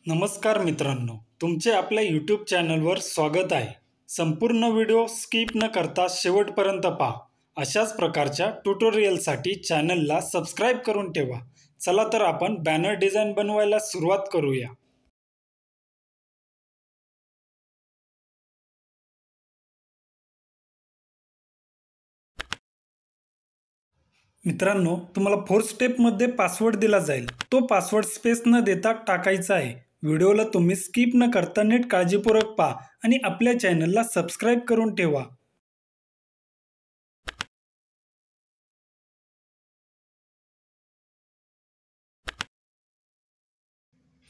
नमस्कार मित्रांनो, तुमचे आपल्या यूट्यूब चॅनलवर स्वागत आहे. संपूर्ण व्हिडिओ स्किप न करता शेवटपर्यंत पहा. अशाच प्रकारच्या ट्युटोरियलसाठी चॅनलला सबस्क्राईब करून ठेवा. चला तर आपण बॅनर डिझाईन बनवायला सुरुवात करूया. मित्रांनो, तुम्हाला 4 स्टेपमध्ये पासवर्ड दिला जाईल. तो पासवर्ड स्पेस न देता टाकायचा आहे. व्हिडिओला तुम्ही स्किप न करता नीट काळजीपूर्वक पहा आणि आपल्या चॅनलला सबस्क्राईब करून ठेवा.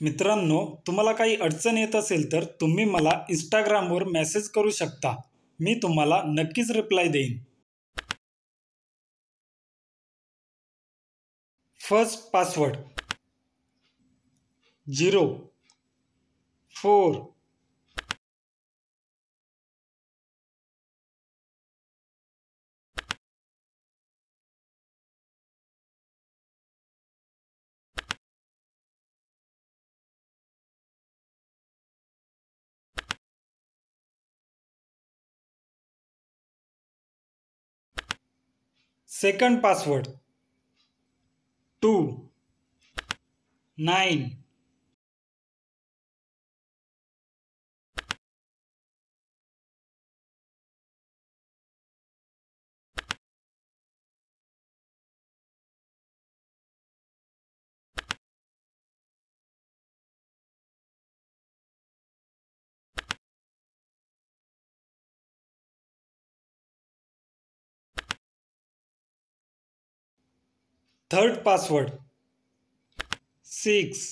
मित्रांनो, तुम्हाला काही अडचण येत असेल तर तुम्ही मला इंस्टाग्रामवर मेसेज करू शकता. मी तुम्हाला नक्कीच रिप्लाय देईन. First password 0 4 second password 2 9 third password 6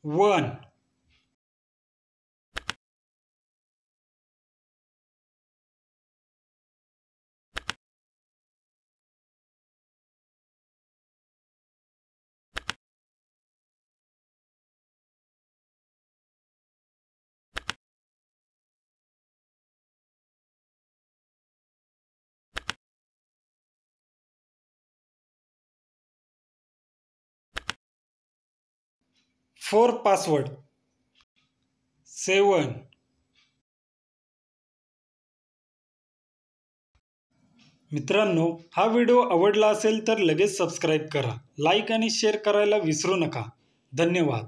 1 4 password 7. मित्रांनो, हा व्हिडिओ आवडला असेल तर लगेच सबस्क्राईब करा. लाईक आणि शेअर करायला विसरू नका. धन्यवाद.